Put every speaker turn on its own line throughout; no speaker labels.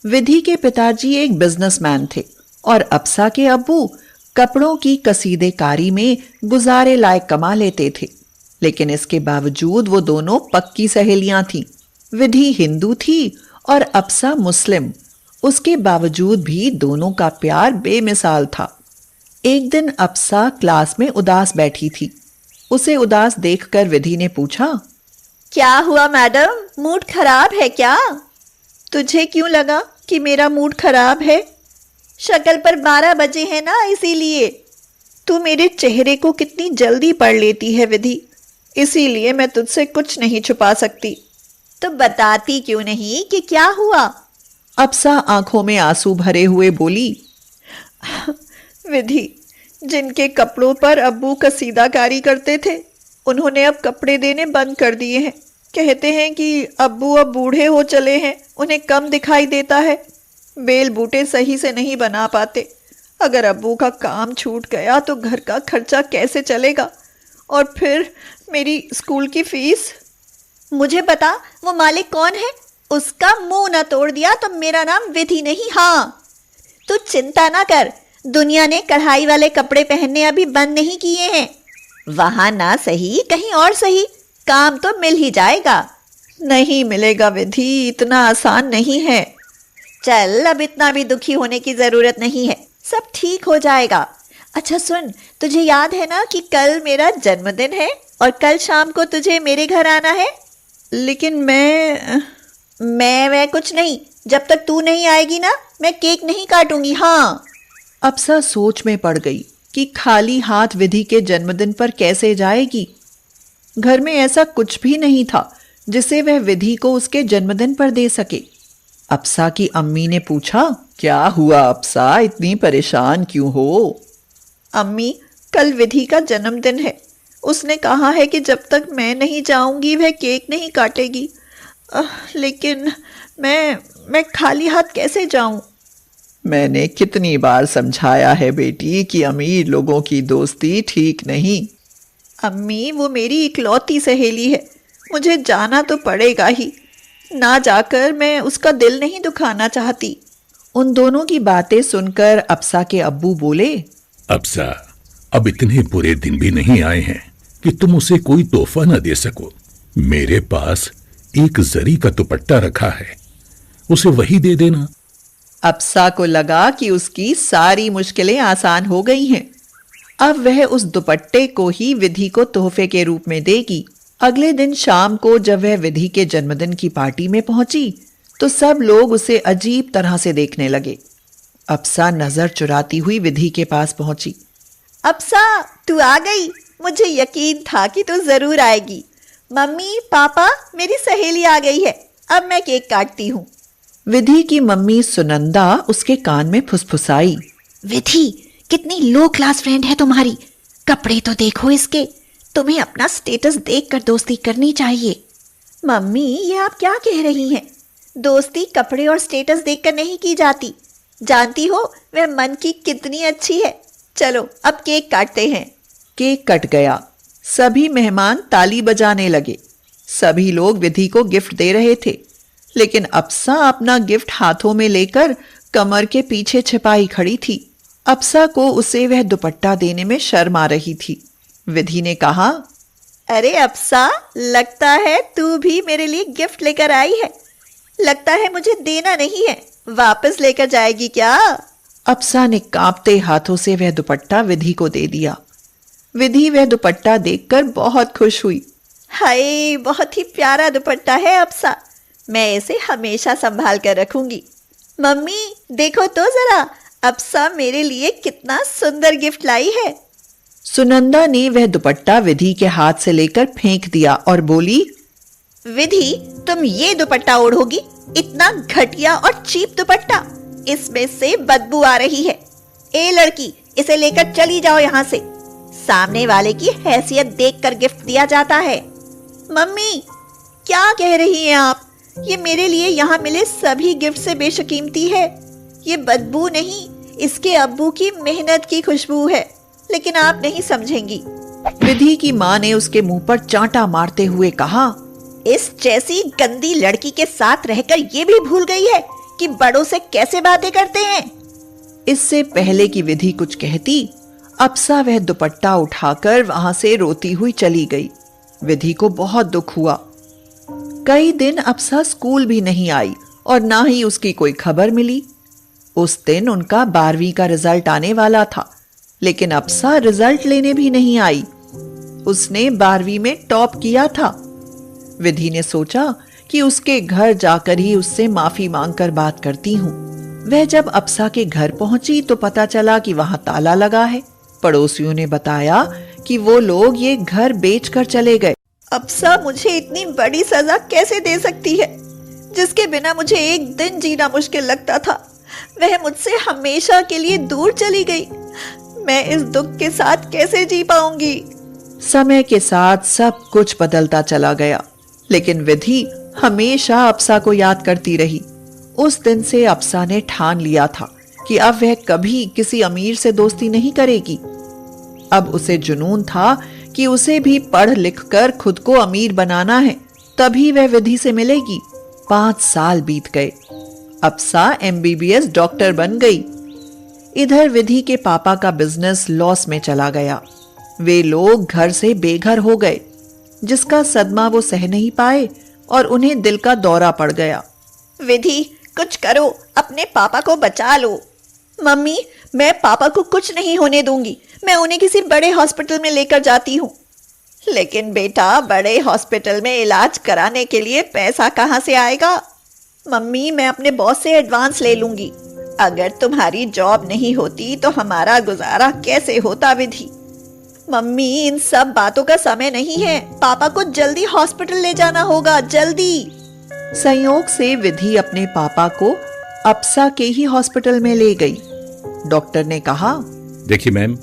विधि के पिताजी एक बिजनेसमैन थे और अप्सा के अब्बू कपड़ों की कसीदेकारी में गुजारे लायक कमा लेते थे। लेकिन इसके बावजूद वो दोनों पक्की सहेलियां थीं। विधि हिंदू थी और अप्सा मुस्लिम। उसके बावजूद भी दोनों का प्यार बेमिसाल था। एक दिन अप्सा क्लास में उदास बैठी थी। उसे उदास देखकर विधि ने पूछा,
क्या हुआ मैडम, मूड खराब है क्या? तुझे क्यों लगा कि मेरा मूड खराब है? शक्ल पर 12 बजे है ना, इसीलिए। तू मेरे चेहरे को कितनी जल्दी पढ़ लेती है विधि, इसीलिए मैं तुझसे कुछ नहीं छुपा सकती। तो बताती क्यों नहीं कि क्या हुआ?
अप्सा आंखों में आंसू भरे हुए बोली,
विधि, जिनके कपड़ों पर अब्बू कसीदाकारी करते थे, उन्होंने अब कपड़े देने बंद कर दिए हैं। कहते हैं कि अब्बू अब बूढ़े हो चले हैं, उन्हें कम दिखाई देता है, बेल बूटे सही से नहीं बना पाते। अगर अब्बू का काम छूट गया तो घर का खर्चा कैसे चलेगा? और फिर मेरी स्कूल की फीस। मुझे बता, वो मालिक कौन है? उसका मुंह ना तोड़ दिया तो मेरा नाम विधि नहीं। हाँ, तू चिंता ना कर, दुनिया ने कढ़ाई वाले कपड़े पहनने अभी बंद नहीं किए हैं। वहां ना सही, कहीं और सही, काम तो मिल ही जाएगा। नहीं मिलेगा विधि, इतना आसान नहीं है। चल, अब इतना भी दुखी होने की जरूरत नहीं है, सब ठीक हो जाएगा। अच्छा सुन, तुझे याद है ना कि कल मेरा जन्मदिन है और कल शाम को तुझे मेरे घर आना है?
लेकिन मैं
कुछ नहीं, जब तक तू नहीं आएगी ना, मैं केक नहीं काटूंगी। हाँ।
अप्सा सोच में पड़ गई कि खाली हाथ विधि के जन्मदिन पर कैसे जाएगी। घर में ऐसा कुछ भी नहीं था जिसे वह विधि को उसके जन्मदिन पर दे सके। अप्सा की अम्मी ने पूछा, क्या हुआ अप्सा, इतनी परेशान क्यों हो?
अम्मी, कल विधि का जन्मदिन है। उसने कहा है कि जब तक मैं नहीं जाऊंगी वह केक नहीं काटेगी। लेकिन मैं खाली हाथ कैसे जाऊं?
मैंने कितनी बार समझाया है बेटी कि अमीर लोगों की दोस्ती ठीक नहीं।
अम्मी, वो मेरी इकलौती सहेली है, मुझे जाना तो पड़ेगा ही। ना जाकर मैं उसका दिल नहीं दुखाना चाहती।
उन दोनों की बातें सुनकर अप्सा के अब्बू बोले,
अप्सा, अब इतने बुरे दिन भी नहीं आए हैं कि तुम उसे कोई तोहफा न दे सको। मेरे पास एक जरी का दुपट्टा रखा है, उसे वही दे देना।
अप्सा को लगा कि उसकी सारी मुश्किलें आसान हो गई हैं। अब वह उस दुपट्टे को ही विधि को तोहफे के रूप में देगी। अगले दिन शाम को जब वह विधि के जन्मदिन की पार्टी में पहुंची तो सब लोग उसे अजीब तरह से देखने लगे। अप्सा नजर चुराती हुई विधि के पास पहुंची।
अप्सा, तू आ गई। मुझे यकीन था कि तू जरूर आएगी। मम्मी, पापा, मेरी सहेली आ गई है, अब मैं केक काटती हूँ।
विधि की मम्मी सुनंदा उसके कान में फुसफुसाई,
विधि, कितनी लो क्लास फ्रेंड है तुम्हारी। कपड़े तो देखो इसके, तुम्हें अपना स्टेटस देखकर दोस्ती करनी चाहिए। मम्मी, ये आप क्या कह रही हैं? दोस्ती कपड़े और स्टेटस देखकर नहीं की जाती। जानती हो वह मन की कितनी अच्छी है। चलो अब केक काटते हैं।
केक कट गया। सभी मेहमान ताली बजाने लगे। सभी लोग विधि को गिफ्ट दे रहे थे, लेकिन अप्सा अपना गिफ्ट हाथों में लेकर कमर के पीछे छिपाई खड़ी थी। अप्सा को उसे वह दुपट्टा देने में शर्म आ रही थी। विधि ने कहा,
अरे अप्सा, लगता है तू भी मेरे लिए गिफ्ट लेकर आई है। लगता है मुझे देना नहीं है, वापस लेकर जाएगी क्या?
अप्सा ने कांपते हाथों से वह दुपट्टा विधि को दे दिया। विधि वह दुपट्टा देखकर बहुत खुश हुई।
हाय, बहुत ही प्यारा दुपट्टा है अप्सा, मैं इसे हमेशा संभाल कर रखूंगी। मम्मी, देखो तो जरा, अप्सा मेरे लिए कितना सुंदर गिफ्ट लाई है।
सुनंदा ने वह दुपट्टा विधि के हाथ से लेकर फेंक दिया और बोली,
विधि, तुम ये दुपट्टा ओढ़ोगी? इतना घटिया और चीप दुपट्टा, इसमें से बदबू आ रही है। ए लड़की, इसे लेकर चली जाओ यहाँ से। सामने वाले की हैसियत देखकर गिफ्ट दिया जाता है। मम्मी, क्या कह रही हैं आप? ये मेरे लिए यहाँ मिले सभी गिफ्ट से बेशकीमती है। ये बदबू नहीं, इसके अब्बू की मेहनत की खुशबू है, लेकिन आप नहीं समझेंगी।
विधि की माँ ने उसके मुंह पर चांटा मारते हुए कहा,
इस जैसी गंदी लड़की के साथ रहकर ये भी भूल गई है कि बड़ों से कैसे बातें करते हैं।
इससे पहले कि विधि कुछ कहती, अप्सा वह दुपट्टा उठाकर वहां से रोती हुई चली गई। विधि को बहुत दुख हुआ। कई दिन अप्सा स्कूल भी नहीं आई और ना ही उसकी कोई खबर मिली। उस दिन उनका 12वीं का रिजल्ट आने वाला था, लेकिन अप्सा रिजल्ट लेने भी नहीं आई। उसने 12वीं में टॉप किया था। विधि ने सोचा कि उसके घर जाकर ही उससे माफी मांगकर बात करती हूँ। वह जब अप्सा के घर पहुंची तो पता चला कि वहां ताला लगा है। पड़ोसियों ने बताया कि वो लोग ये घर बेचकर चले गए।
अप्सा मुझे इतनी बड़ी सजा कैसे दे सकती है, जिसके बिना मुझे एक दिन जीना मुश्किल लगता था। वह मुझसे हमेशा के लिए दूर चली गई। मैं इस दुख के साथ कैसे जी पाऊंगी।
समय के साथ सब कुछ बदलता चला गया, लेकिन विधि हमेशा अप्सा को याद करती रही। उस दिन से अप्सा ने ठान लिया था कि अब वह कभी किसी अमीर से दोस्ती नहीं करेगी। अब उसे जुनून था कि उसे भी पढ़ लिख कर खुद को अमीर बनाना है, तभी वह विधि से मिलेगी। 5 साल बीत गए। अप्सा MBBS डॉक्टर बन गई। इधर विधि के पापा का बिजनेस लॉस में चला गया। वे लोग घर से बेघर हो गए, जिसका सदमा वो सह नहीं पाए और उन्हें दिल का दौरा पड़ गया।
विधि, कुछ करो, अपने पापा को बचा लो। मम्मी, मैं पापा को कुछ नहीं होने दूंगी। मैं उन्हें किसी बड़े हॉस्पिटल में लेकर जाती हूँ। लेकिन बेटा, बड़े हॉस्पिटल में इलाज कराने के लिए पैसा कहाँ से आएगा? मम्मी, मैं अपने बॉस से एडवांस ले लूंगी। अगर तुम्हारी जॉब नहीं होती तो हमारा गुजारा कैसे होता विधि? मम्मी, इन सब बातों का समय नहीं है। पापा को जल्दी हॉस्पिटल ले जाना होगा, जल्दी।
संयोग से विधि अपने पापा को अप्सा के ही हॉस्पिटल में ले गई। डॉक्टर ने कहा,
देखिए मैम,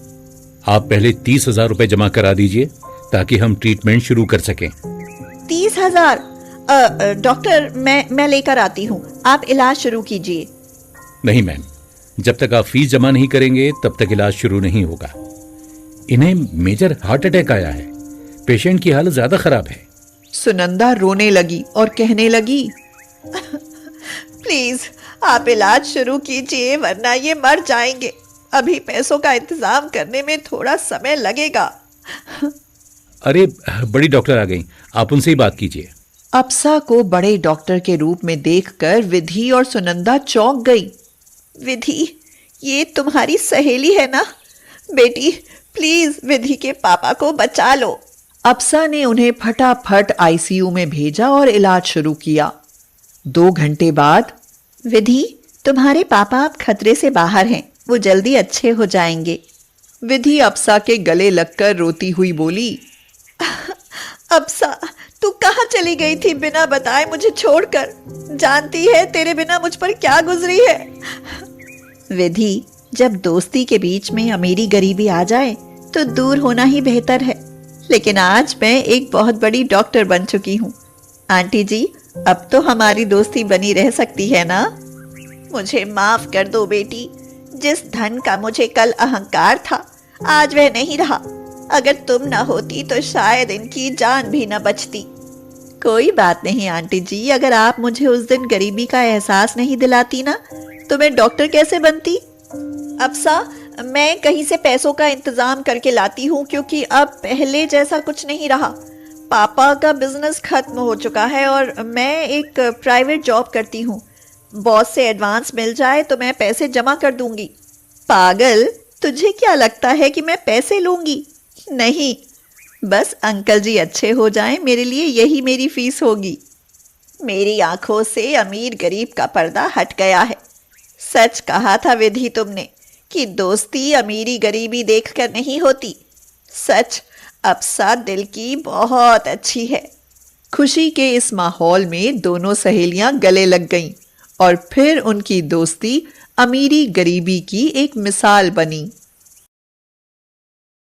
आप पहले 30,000 रुपए जमा करा दीजिए ताकि हम ट्रीटमेंट शुरू कर सकें।
30,000? डॉक्टर, मैं लेकर आती हूँ। आप इलाज शुरू कीजिए।
नहीं मैम, जब तक आप फीस जमा नहीं करेंगे तब तक इलाज शुरू नहीं होगा। इन्हें मेजर हार्ट अटैक आया है। पेशेंट की हालत ज्यादा खराब है।
सुनंदा रोने लगी और कहने लगी,
प्लीज आप इलाज शुरू कीजिए, वरना ये मर जाएंगे। अभी पैसों का इंतजाम करने में थोड़ा समय लगेगा।
अरे बड़ी डॉक्टर आ गई, आप उनसे ही बात कीजिए।
अप्सा को बड़े डॉक्टर के रूप में देखकर विधि और सुनंदा चौंक गई।
विधि, ये तुम्हारी सहेली है ना? बेटी, प्लीज विधि के पापा को बचा लो।
अप्सा ने उन्हें फटाफट ICU में भेजा और इलाज शुरू किया। 2 घंटे बाद,
विधि, तुम्हारे पापा अब खतरे से बाहर हैं। वो जल्दी अच्छे हो जाएंगे।
विधि अप्सा के गले लगकर रोती हुई बोली,
अप्सा, तू कहाँ चली गई थी बिना बताए मुझे छोड़कर? जानती है तेरे बिना मुझ पर क्या गुजरी है। विधि, जब दोस्ती के बीच में अमीरी गरीबी आ जाए तो दूर होना ही बेहतर है। लेकिन आज मैं एक बहुत बड़ी डॉक्टर बन चुकी हूँ। आंटी जी, अब तो हमारी दोस्ती बनी रह सकती है ना? मुझे माफ कर दो बेटी। जिस धन का मुझे कल अहंकार था, आज वह नहीं रहा। अगर तुम न होती तो शायद इनकी जान भी न बचती। कोई बात नहीं आंटी जी, अगर आप मुझे उस दिन गरीबी का एहसास नहीं दिलाती ना, तो मैं डॉक्टर कैसे बनती? अप्सा, मैं कहीं से पैसों का इंतजाम करके लाती हूँ, क्योंकि अब पहले जैसा कुछ नहीं रहा। पापा का बिजनेस खत्म हो चुका है और मैं एक प्राइवेट जॉब करती हूँ। बॉस से एडवांस मिल जाए तो मैं पैसे जमा कर दूंगी। पागल, तुझे क्या लगता है कि मैं पैसे लूंगी? नहीं, बस अंकल जी अच्छे हो जाएं, मेरे लिए यही मेरी फीस होगी। मेरी आंखों से अमीर गरीब का पर्दा हट गया है। सच कहा था विधि तुमने कि दोस्ती अमीरी गरीबी देखकर नहीं होती। सच, अप्सा दिल की बहुत अच्छी है।
खुशी के इस माहौल में दोनों सहेलियां गले लग गईं और फिर उनकी दोस्ती अमीरी गरीबी की एक मिसाल बनी।